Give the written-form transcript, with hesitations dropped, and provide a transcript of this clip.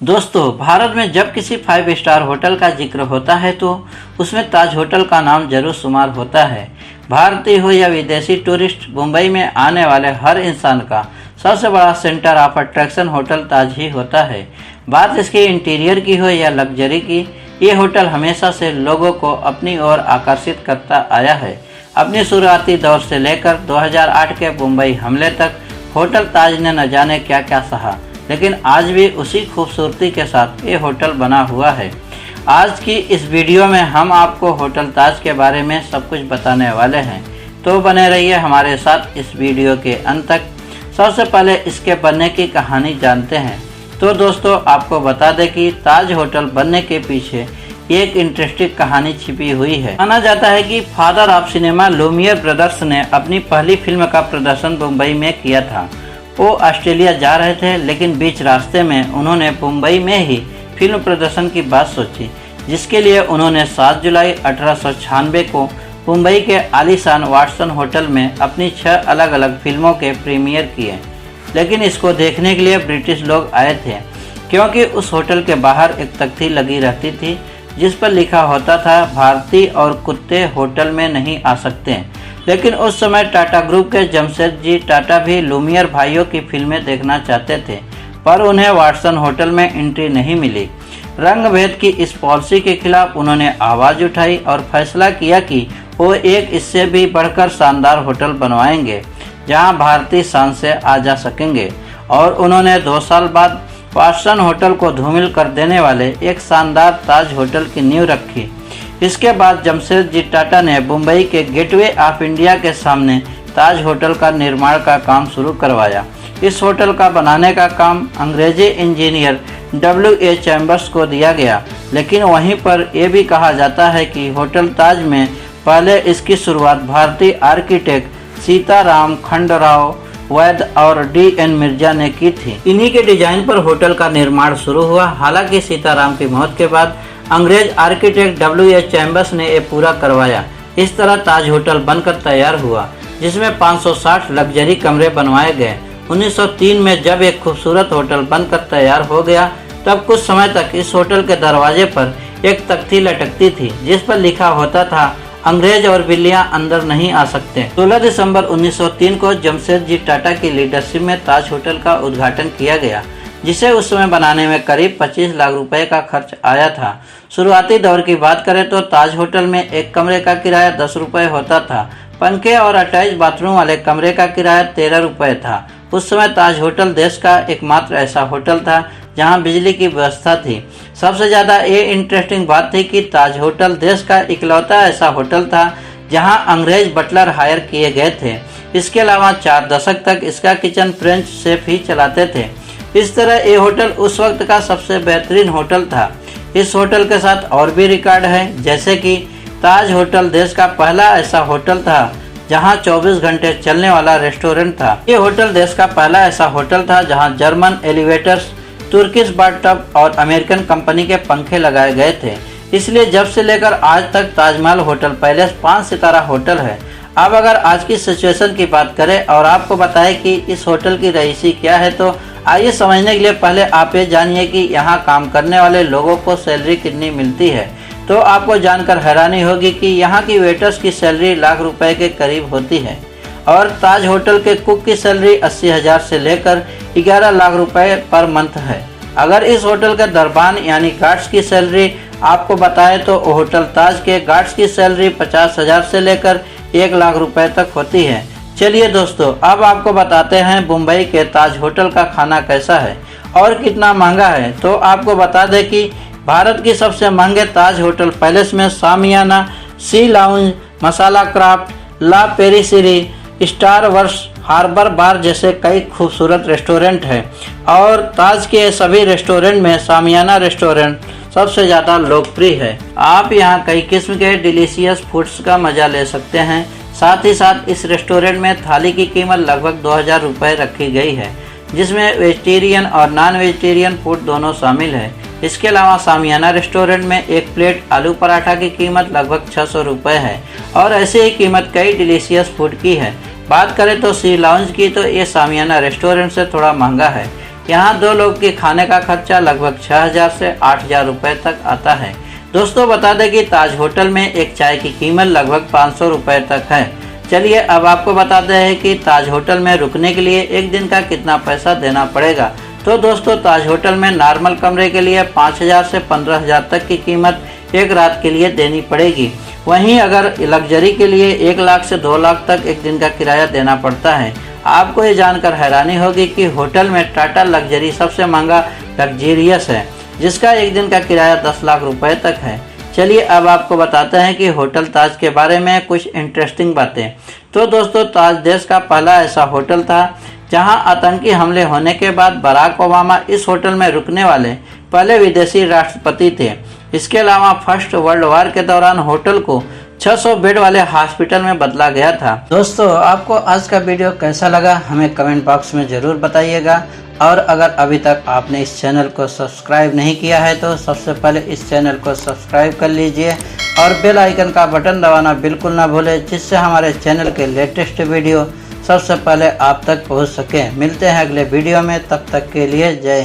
दोस्तों, भारत में जब किसी 5 स्टार होटल का जिक्र होता है तो उसमें ताज होटल का नाम जरूर शुमार होता है। भारतीय हो या विदेशी टूरिस्ट, मुंबई में आने वाले हर इंसान का सबसे बड़ा सेंटर ऑफ अट्रैक्शन होटल ताज ही होता है। बात इसके इंटीरियर की हो या लग्जरी की, ये होटल हमेशा से लोगों को अपनी ओर आकर्षित करता आया है। अपनी शुरुआती दौर से लेकर 2008 के मुंबई हमले तक होटल ताज ने न जाने क्या क्या सहा, लेकिन आज भी उसी खूबसूरती के साथ ये होटल बना हुआ है। आज की इस वीडियो में हम आपको होटल ताज के बारे में सब कुछ बताने वाले हैं, तो बने रहिए हमारे साथ इस वीडियो के अंत तक। सबसे पहले इसके बनने की कहानी जानते हैं। तो दोस्तों, आपको बता दें कि ताज होटल बनने के पीछे एक इंटरेस्टिंग कहानी छिपी हुई है। माना जाता है कि father of cinema Lumière brothers ने अपनी पहली फिल्म का प्रदर्शन मुंबई में किया था। वो ऑस्ट्रेलिया जा रहे थे, लेकिन बीच रास्ते में उन्होंने मुंबई में ही फिल्म प्रदर्शन की बात सोची, जिसके लिए उन्होंने 7 जुलाई 1896 को मुंबई के आलीशान वाटसन होटल में अपनी 6 अलग अलग फिल्मों के प्रीमियर किए। लेकिन इसको देखने के लिए ब्रिटिश लोग आए थे, क्योंकि उस होटल के बाहर एक तख्ती लगी रहती थी जिस पर लिखा होता था, भारतीय और कुत्ते होटल में नहीं आ सकते। लेकिन उस समय टाटा ग्रुप के जमशेदजी टाटा भी लुमियर भाइयों की फिल्में देखना चाहते थे, पर उन्हें वाटसन होटल में एंट्री नहीं मिली। रंग भेद की इस पॉलिसी के खिलाफ उन्होंने आवाज़ उठाई और फैसला किया कि वो एक इससे भी बढ़कर शानदार होटल बनवाएंगे, जहां भारतीय शान से आ जा सकेंगे। और उन्होंने 2 साल बाद वाटसन होटल को धूमिल कर देने वाले एक शानदार ताज होटल की नींव रखी। इसके बाद जमशेदजी टाटा ने मुंबई के गेटवे ऑफ इंडिया के सामने ताज होटल का निर्माण का काम शुरू करवाया। इस होटल का बनाने का काम अंग्रेजी इंजीनियर W.A. चैम्बर्स को दिया गया, लेकिन वहीं पर यह भी कहा जाता है कि होटल ताज में पहले इसकी शुरुआत भारतीय आर्किटेक्ट सीताराम खंडराव वैद्य और D.N. मिर्जा ने की थी। इन्हीं के डिजाइन पर होटल का निर्माण शुरू हुआ। हालांकि सीताराम की मौत के बाद अंग्रेज आर्किटेक्ट W.A. चैम्बर्स ने ये पूरा करवाया। इस तरह ताज होटल बनकर तैयार हुआ, जिसमें 560 लग्जरी कमरे बनवाए गए। 1903 में जब एक खूबसूरत होटल बनकर तैयार हो गया, तब कुछ समय तक इस होटल के दरवाजे पर एक तख्ती लटकती थी जिस पर लिखा होता था, अंग्रेज और बिल्लियां अंदर नहीं आ सकते। 16 दिसंबर 1903 को जमशेदजी टाटा की लीडरशिप में ताज होटल का उद्घाटन किया गया, जिसे उस समय बनाने में करीब 25 लाख रुपए का खर्च आया था। शुरुआती दौर की बात करें तो ताज होटल में एक कमरे का किराया 10 रुपए होता था। पंखे और अटैच बाथरूम वाले कमरे का किराया 13 रुपए था। उस समय ताज होटल देश का एकमात्र ऐसा होटल था जहां बिजली की व्यवस्था थी। सबसे ज़्यादा ये इंटरेस्टिंग बात थी कि ताज होटल देश का इकलौता ऐसा होटल था जहां अंग्रेज बटलर हायर किए गए थे। इसके अलावा 4 दशक तक इसका किचन फ्रेंच शेफ ही चलाते थे। इस तरह ये होटल उस वक्त का सबसे बेहतरीन होटल था। इस होटल के साथ और भी रिकॉर्ड है, जैसे कि ताज होटल देश का पहला ऐसा होटल था जहां 24 घंटे चलने वाला रेस्टोरेंट था। ये होटल देश का पहला ऐसा होटल था जहां जर्मन एलिवेटर्स, तुर्किश बाथटब और अमेरिकन कंपनी के पंखे लगाए गए थे। इसलिए जब से लेकर आज तक ताजमहल होटल पैलेस 5 सितारा होटल है। अब अगर आज की सिचुएशन की बात करें और आपको बताएं कि इस होटल की रईसी क्या है, तो आइए समझने के लिए पहले आप ये जानिए कि यहाँ काम करने वाले लोगों को सैलरी कितनी मिलती है। तो आपको जानकर हैरानी होगी कि यहाँ की वेटर्स की सैलरी लाख रुपए के करीब होती है और ताज होटल के कुक की सैलरी 80,000 से लेकर 11 लाख रुपए पर मंथ है। अगर इस होटल के दरबान यानी गार्ड्स की सैलरी आपको बताएं तो होटल ताज के गार्ड्स की सैलरी 50,000 से लेकर 1 लाख रुपए तक होती है। चलिए दोस्तों, अब आपको बताते हैं मुंबई के ताज होटल का खाना कैसा है और कितना महंगा है। तो आपको बता दें कि भारत की सबसे महंगे ताज होटल पैलेस में सामियाना, सी लाउंज, मसाला क्राफ्ट, ला पेरिसिरी, स्टार वर्स, हार्बर बार जैसे कई खूबसूरत रेस्टोरेंट हैं और ताज के सभी रेस्टोरेंट में सामियाना रेस्टोरेंट सबसे ज़्यादा लोकप्रिय है। आप यहाँ कई किस्म के डिलीशियस फूड्स का मज़ा ले सकते हैं। साथ ही साथ इस रेस्टोरेंट में थाली की कीमत लगभग 2000 रुपये रखी गई है, जिसमें वेजिटेरियन और नॉन वेजिटेरियन फूड दोनों शामिल है। इसके अलावा सामियाना रेस्टोरेंट में एक प्लेट आलू पराठा की कीमत लगभग 600 रुपये है और ऐसे ही कीमत कई डिलीशियस फूड की है। बात करें तो सी लाउंज की, तो ये सामियाना रेस्टोरेंट से थोड़ा महंगा है। यहाँ 2 लोग के खाने का खर्चा लगभग 6,000 से 8,000 रुपये तक आता है। दोस्तों बता दें कि ताज होटल में एक चाय की कीमत लगभग 500 रुपये तक है। चलिए अब आपको बताते हैं कि ताज होटल में रुकने के लिए एक दिन का कितना पैसा देना पड़ेगा। तो दोस्तों ताज होटल में नॉर्मल कमरे के लिए 5,000 से 15,000 तक की कीमत एक रात के लिए देनी पड़ेगी। वहीं अगर लग्जरी के लिए 1 लाख से 2 लाख तक एक दिन का किराया देना पड़ता है। आपको ये जानकर हैरानी होगी कि होटल में टाटा लग्जरी सबसे महंगा लग्जरियस है, जिसका एक दिन का किराया 10 लाख रुपए तक है। चलिए अब आपको बताते हैं कि होटल ताज के बारे में कुछ इंटरेस्टिंग बातें। तो दोस्तों ताज देश का पहला ऐसा होटल था जहां आतंकी हमले होने के बाद बराक ओबामा इस होटल में रुकने वाले पहले विदेशी राष्ट्रपति थे। इसके अलावा फर्स्ट वर्ल्ड वॉर के दौरान होटल को 600 बेड वाले हॉस्पिटल में बदला गया था। दोस्तों आपको आज का वीडियो कैसा लगा हमें कमेंट बॉक्स में ज़रूर बताइएगा, और अगर अभी तक आपने इस चैनल को सब्सक्राइब नहीं किया है तो सबसे पहले इस चैनल को सब्सक्राइब कर लीजिए और बेल आइकन का बटन दबाना बिल्कुल ना भूलें, जिससे हमारे चैनल के लेटेस्ट वीडियो सबसे पहले आप तक पहुंच सके। मिलते हैं अगले वीडियो में, तब तक के लिए जय।